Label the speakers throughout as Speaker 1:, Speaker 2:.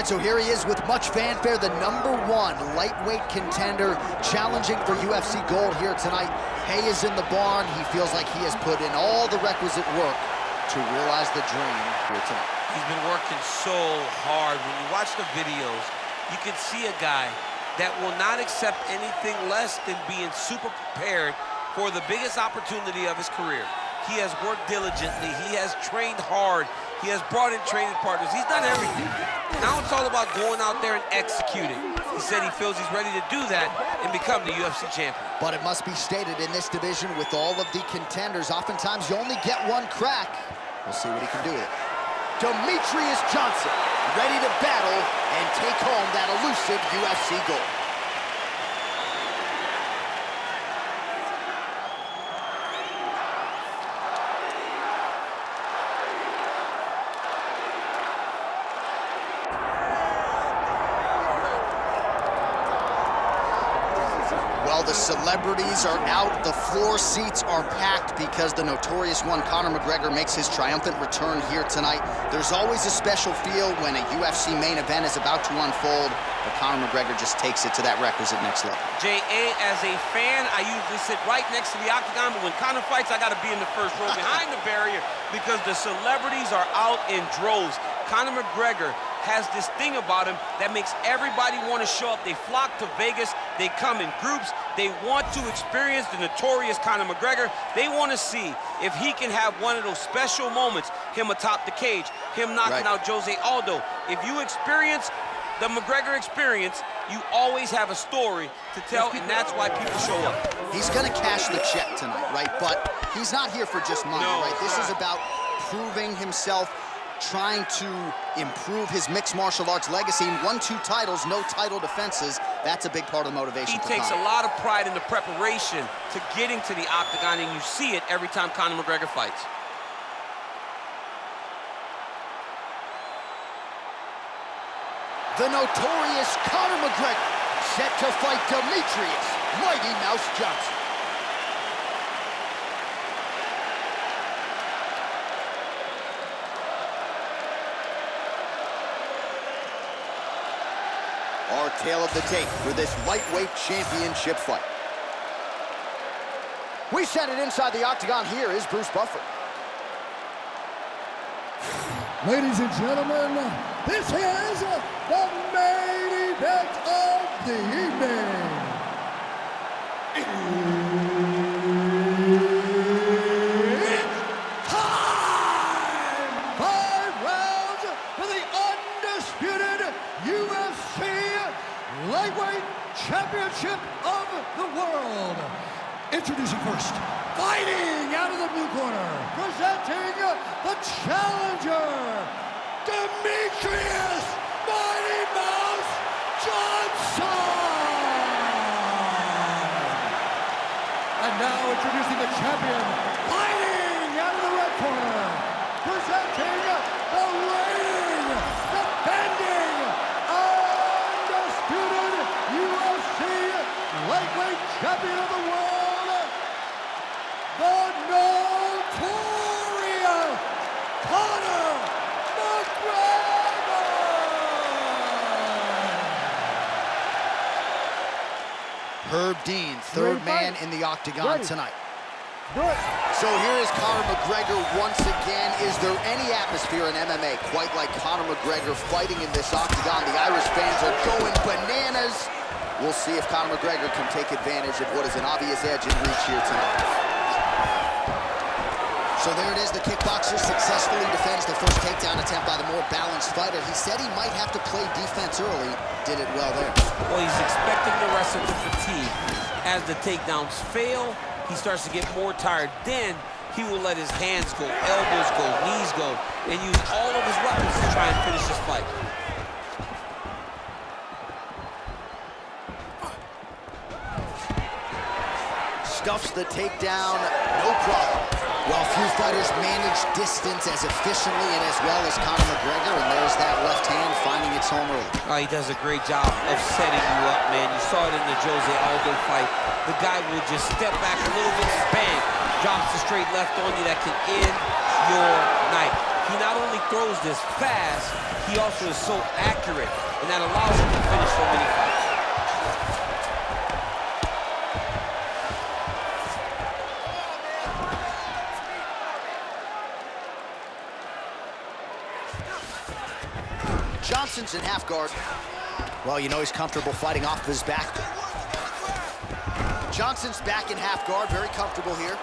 Speaker 1: right, so here he is with much fanfare, the #1 lightweight contender, challenging for UFC gold here tonight. Hay is in the barn. He feels like he has put in all the requisite work to realize the dream here tonight.
Speaker 2: He's been working so hard. When you watch the videos, you can see a guy that will not accept anything less than being super prepared for the biggest opportunity of his career. He has worked diligently. He has trained hard. He has brought in training partners. He's done everything. Now it's all about going out there and executing. He said he feels he's ready to do that and become the UFC champion.
Speaker 1: But it must be stated, in this division with all of the contenders, oftentimes you only get one crack. We'll see what he can do with it. Demetrious Johnson, ready to battle and take home that elusive UFC gold. Well, the celebrities are out, the floor seats are packed because the notorious one, Conor McGregor, makes his triumphant return here tonight. There's always a special feel when a UFC main event is about to unfold, but Conor McGregor just takes it to that requisite next level.
Speaker 2: J.A., as a fan, I usually sit right next to the octagon, but when Conor fights, I gotta be in the first row behind the barrier because the celebrities are out in droves. Conor McGregor has this thing about him that makes everybody want to show up. They flock to Vegas. They come in groups. They want to experience the notorious Conor McGregor. They want to see if he can have one of those special moments, him atop the cage, him knocking out Jose Aldo. If you experience the McGregor experience, you always have a story to tell, and that's why people show up.
Speaker 1: He's going to cash the check tonight, right? But he's not here for just money, right? This is about proving himself, trying to improve his mixed martial arts legacy. Won 2 titles, no title defenses. That's a big part of the motivation.
Speaker 2: He takes a lot of pride in the preparation to getting to the octagon, and you see it every time Conor McGregor fights.
Speaker 1: The notorious Conor McGregor set to fight Demetrious Mighty Mouse Johnson. Our tale of the tape for this lightweight championship fight. We send it inside the octagon. Here is Bruce Buffer.
Speaker 3: Ladies and gentlemen, this is the main event of the evening. It's time! 5 rounds for the undisputed UFC Lightweight Championship of the World. Introducing first, fighting out of the blue corner, presenting the challenger, Demetrious Mighty Mouse Johnson. And now introducing the champion, fighting out of the red corner, presenting the reigning, defending, undisputed UFC Lightweight Champion of the World, the notorious Conor McGregor!
Speaker 1: Herb Dean, third man in the octagon tonight. So here is Conor McGregor once again. Is there any atmosphere in MMA quite like Conor McGregor fighting in this octagon? The Irish fans are going bananas. We'll see if Conor McGregor can take advantage of what is an obvious edge in reach here tonight. So there it is, the kickboxer successfully defends the first takedown attempt by the more balanced fighter. He said he might have to play defense early, did it well there.
Speaker 2: Well, he's expecting the rest of the fatigue. As the takedowns fail, he starts to get more tired. Then he will let his hands go, elbows go, knees go, and use all of his weapons to try and finish this fight.
Speaker 1: Stuffs the takedown, no problem. Well, few fighters manage distance as efficiently and as well as Conor McGregor, and there's that left hand finding its home early.
Speaker 2: Oh, he does a great job of setting you up, man. You saw it in the Jose Aldo fight. The guy will just step back a little bit, bang, drops the straight left on you that can end your night. He not only throws this fast, he also is so accurate, and that allows him to finish so many fights.
Speaker 1: Johnson's in half guard. Well, you know he's comfortable fighting off of his back. Johnson's back in half guard, very comfortable here.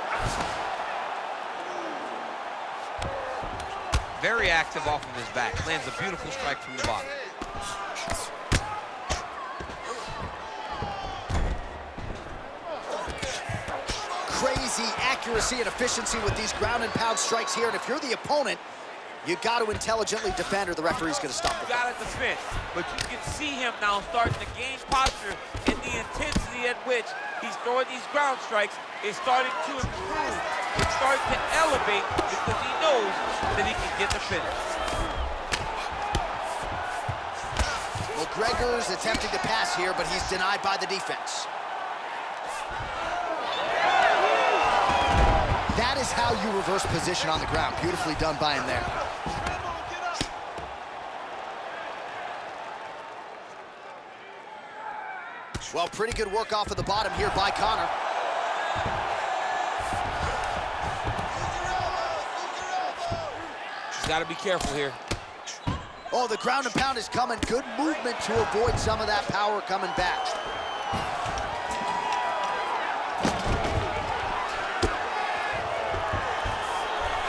Speaker 2: Very active off of his back. Lands a beautiful strike from the bottom.
Speaker 1: Crazy accuracy and efficiency with these ground and pound strikes here. And if you're the opponent, you got to intelligently defend or the referee's going to stop.
Speaker 2: You got to defend, but you can see him now starting to gain posture, and the intensity at which he's throwing these ground strikes is starting to improve. It's starting to elevate because he knows that he can get the finish.
Speaker 1: McGregor's attempting to pass here, but he's denied by the defense. That is how you reverse position on the ground. Beautifully done by him there. Well, pretty good work off of the bottom here by Conor.
Speaker 2: He's got to be careful here.
Speaker 1: Oh, the ground and pound is coming. Good movement to avoid some of that power coming back.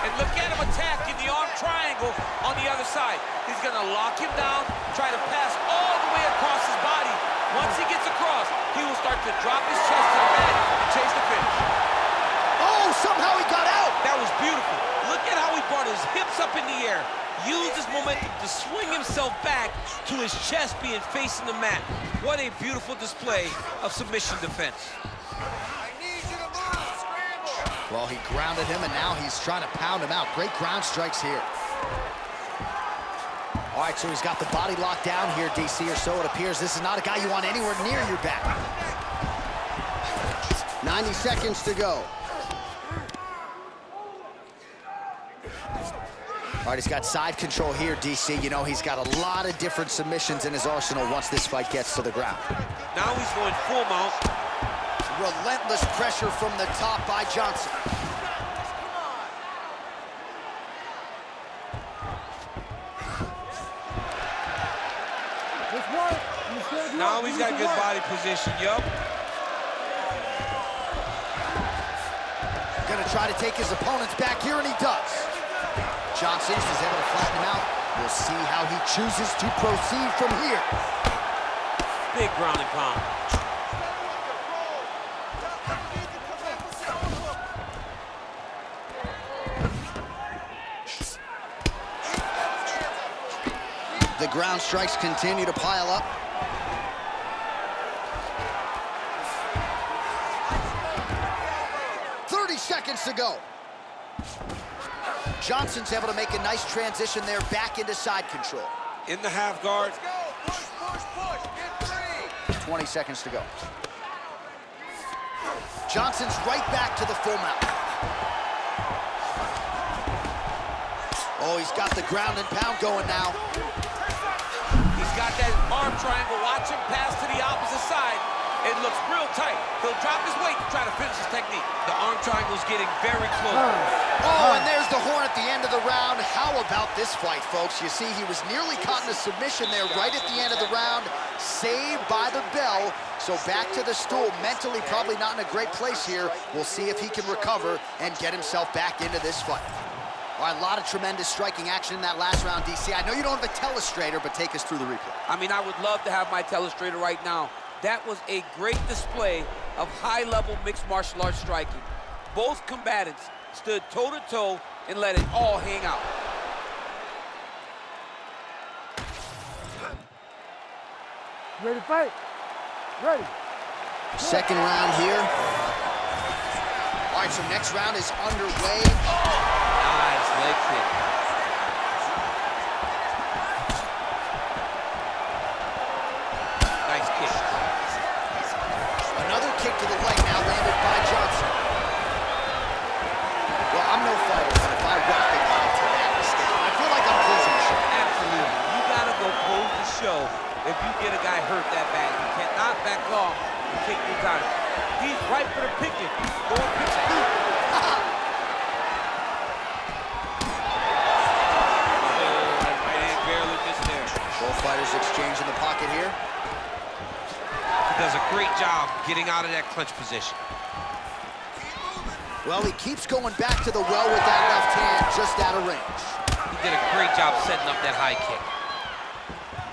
Speaker 2: And look at him attacking the arm triangle on the other side. He's going to lock him down, try to pass all the way across his body. Once he gets across, he will start to drop his chest to the mat and chase the finish.
Speaker 1: Oh, somehow he got out.
Speaker 2: That was beautiful. Look at how he brought his hips up in the air, used his momentum to swing himself back to his chest being facing the mat. What a beautiful display of submission defense.
Speaker 4: I need you to move, scramble.
Speaker 1: Well, he grounded him, and now he's trying to pound him out. Great ground strikes here. All right, so he's got the body locked down here, DC, or so it appears. This is not a guy you want anywhere near your back. 90 seconds to go. All right, he's got side control here, DC. You know, he's got a lot of different submissions in his arsenal once this fight gets to the ground.
Speaker 2: Now he's going full mount.
Speaker 1: Relentless pressure from the top by Johnson.
Speaker 2: Now he's got good body position, yup.
Speaker 1: Gonna try to take his opponents back here, and he does. Johnson is able to flatten him out. We'll see how he chooses to proceed from here.
Speaker 2: Big ground and pound.
Speaker 1: The ground strikes continue to pile up. Seconds to go. Johnson's able to make a nice transition there back into side control.
Speaker 2: In the half guard.
Speaker 4: Let's go. Push, push, push. Get free.
Speaker 1: 20 seconds to go. Johnson's right back to the full mount. Oh, he's got the ground and pound going now.
Speaker 2: He's got that arm triangle. Watch him pass to the opposite side. It looks real tight. He'll drop his weight to try to finish his technique. The arm triangle's getting very close.
Speaker 1: Oh, and there's the horn at the end of the round. How about this fight, folks? You see, he was nearly caught in a submission there right at the end of the round. Saved by the bell. So back to the stool. Mentally, probably not in a great place here. We'll see if he can recover and get himself back into this fight. All right, a lot of tremendous striking action in that last round, DC. I know you don't have a telestrator, but take us through the replay.
Speaker 2: I mean, I would love to have my telestrator right now. That was a great display of high-level mixed martial arts striking. Both combatants stood toe-to-toe and let it all hang out.
Speaker 5: Ready to fight? Ready.
Speaker 1: Second round here. All right, so next round is underway.
Speaker 2: Nice leg kick. Nice kick.
Speaker 1: Another kick to the leg now landed by Johnson. Well, I'm no fighter, but if I rock the guy to that extent, I feel like I'm closing the show.
Speaker 2: Absolutely. You gotta go close the show if you get a guy hurt that bad. You cannot back off and kick your time. He's right for the picking. Go and pick the boot. That right hand barely missed there.
Speaker 1: Both fighters exchange in the pocket here.
Speaker 2: He does a great job getting out of that clinch position.
Speaker 1: Well, he keeps going back to the well with that left hand, just out of range.
Speaker 2: He did a great job setting up that high kick.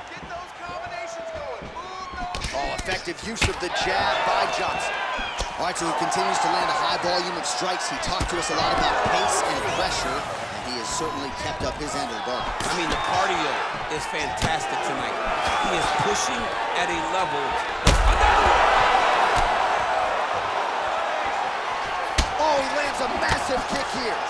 Speaker 4: Get those combinations going. Move those.
Speaker 1: Oh, effective use of the jab by Johnson. All right, so he continues to land a high volume of strikes. He talked to us a lot about pace and pressure, and he has certainly kept up his end of the bargain.
Speaker 2: I mean, the cardio is fantastic tonight. He is pushing at a level
Speaker 1: Oh, he lands a massive kick here.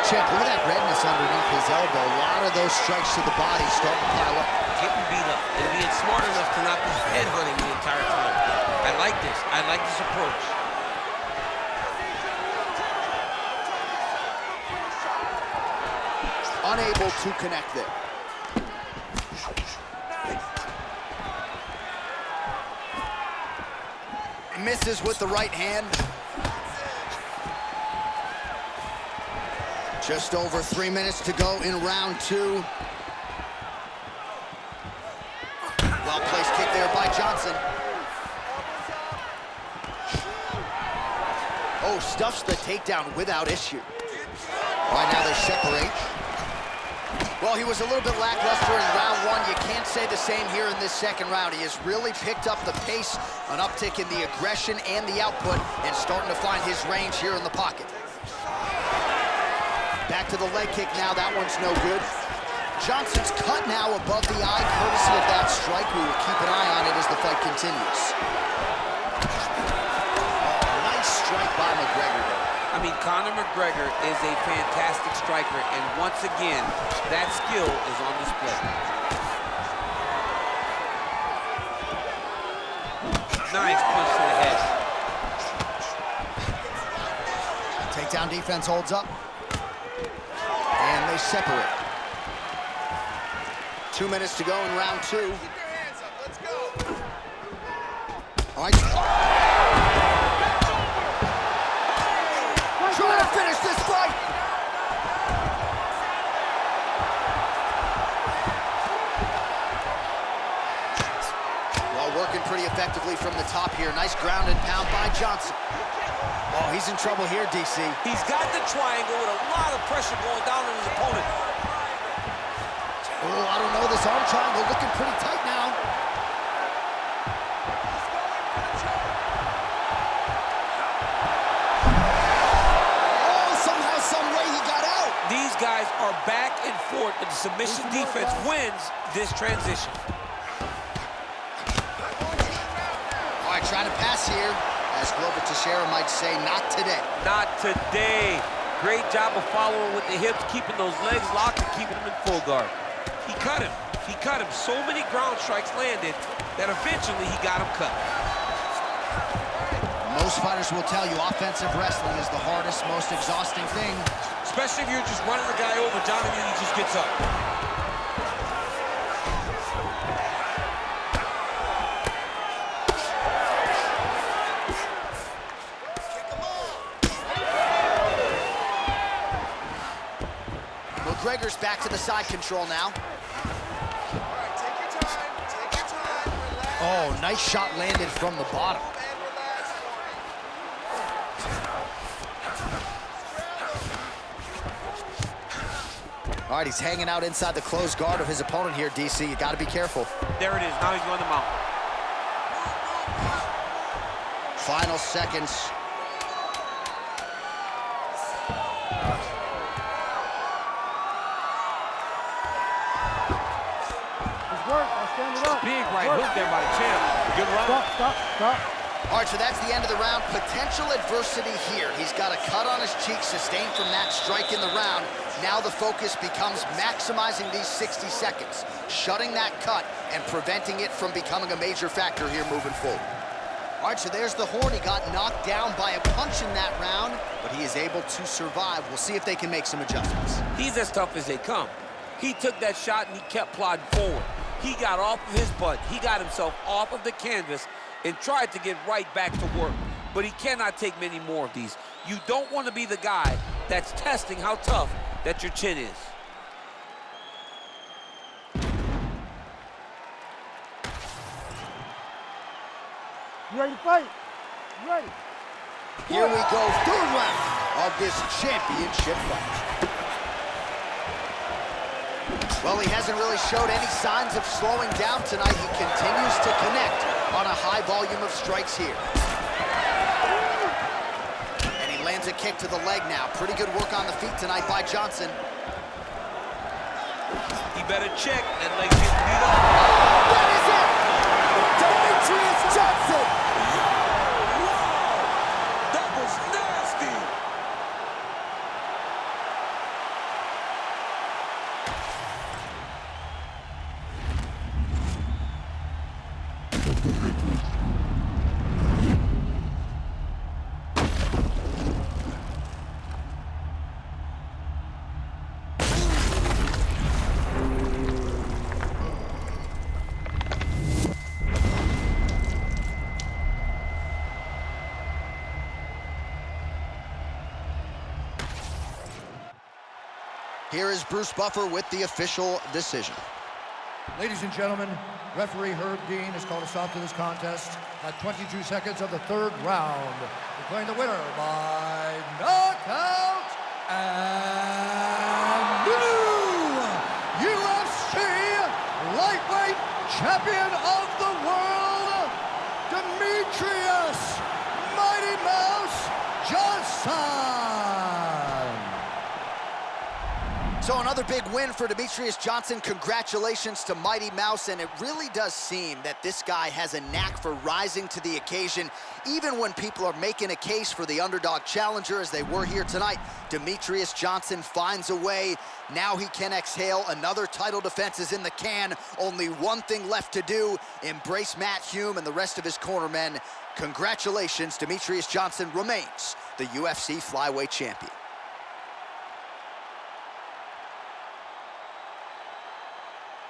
Speaker 1: Check, look at that redness underneath his elbow. A lot of those strikes to the body starting to pile up.
Speaker 2: getting beat up and being smart enough to not be headhunting the entire time. I like this. I like this approach.
Speaker 1: Unable to connect there. Misses with the right hand. Just over 3 minutes to go in round two. Well-placed kick there by Johnson. Oh, stuffs the takedown without issue. Right now they separate. Well, he was a little bit lackluster in round one. You can't say the same here in this second round. He has really picked up the pace, an uptick in the aggression and the output, and starting to find his range here in the pocket. Back to the leg kick now. That one's no good. Johnson's cut now above the eye, courtesy of that strike. We will keep an eye on it as the fight continues. Oh, nice strike by McGregor.
Speaker 2: I mean, Conor McGregor is a fantastic striker, and once again, that skill is on display. Nice punch to the head.
Speaker 1: Takedown defense holds up. And they separate. 2 minutes to go in round two.
Speaker 4: Keep your hands up. Let's go.
Speaker 1: All right. Trying to finish this fight. Well, working pretty effectively from the top here. Nice ground and pound by Johnson. Oh, he's in trouble here, DC.
Speaker 2: He's got the triangle with a lot of pressure going down on his opponent.
Speaker 1: Oh, I don't know. This arm triangle looking pretty tight now. Oh, somehow, some way he got out.
Speaker 2: These guys are back and forth, and the submission defense wins this transition.
Speaker 1: All right, trying to pass here. As Glover Teixeira might say, not today.
Speaker 2: Not today. Great job of following with the hips, keeping those legs locked and keeping them in full guard. He cut him. He cut him. So many ground strikes landed that eventually he got him cut.
Speaker 1: Most fighters will tell you offensive wrestling is the hardest, most exhausting thing.
Speaker 2: Especially if you're just running the guy over, Johnny, and he just gets up.
Speaker 1: McGregor's back to the side control now.
Speaker 4: All right, take your time. Take your time. Relax.
Speaker 1: Oh, nice shot landed from the bottom.
Speaker 4: And relax.
Speaker 1: All right, he's hanging out inside the closed guard of his opponent here, DC. You got to be careful.
Speaker 2: There it is. Now he's going to mount.
Speaker 1: Final seconds.
Speaker 5: It's work. I'll stand it up.
Speaker 2: Big right
Speaker 5: Work.
Speaker 2: hook there by the champ. Good run.
Speaker 5: Stop, stop, stop.
Speaker 1: All right, so that's the end of the round. Potential adversity here. He's got a cut on his cheek sustained from that strike in the round. Now the focus becomes maximizing these 60 seconds, shutting that cut and preventing it from becoming a major factor here moving forward. All right, so there's the horn. He got knocked down by a punch in that round, but he is able to survive. We'll see if they can make some adjustments.
Speaker 2: He's as tough as they come. He took that shot and he kept plodding forward. He got off of his butt. He got himself off of the canvas and tried to get right back to work. But he cannot take many more of these. You don't want to be the guy that's testing how tough that your chin is.
Speaker 5: You ready to fight? You ready?
Speaker 1: Here we go, third round of this championship fight. Well, he hasn't really showed any signs of slowing down tonight. He continues to connect on a high volume of strikes here. And he lands a kick to the leg now. Pretty good work on the feet tonight by Johnson.
Speaker 2: He better check and let him beat up.
Speaker 1: That is it! Demetrious Johnson!
Speaker 2: That was nasty!
Speaker 1: Here is Bruce Buffer with the official decision.
Speaker 3: Ladies and gentlemen, referee Herb Dean has called a stop to this contest at 22 seconds of the third round, declaring the winner by knockout and new UFC lightweight champion of the world, Demetrious Mighty Mouse Johnson.
Speaker 1: So another big win for Demetrious Johnson. Congratulations to Mighty Mouse, and it really does seem that this guy has a knack for rising to the occasion. Even when people are making a case for the underdog challenger, as they were here tonight, Demetrious Johnson finds a way. Now he can exhale. Another title defense is in the can. Only one thing left to do, embrace Matt Hume and the rest of his cornermen. Congratulations, Demetrious Johnson remains the UFC flyweight champion.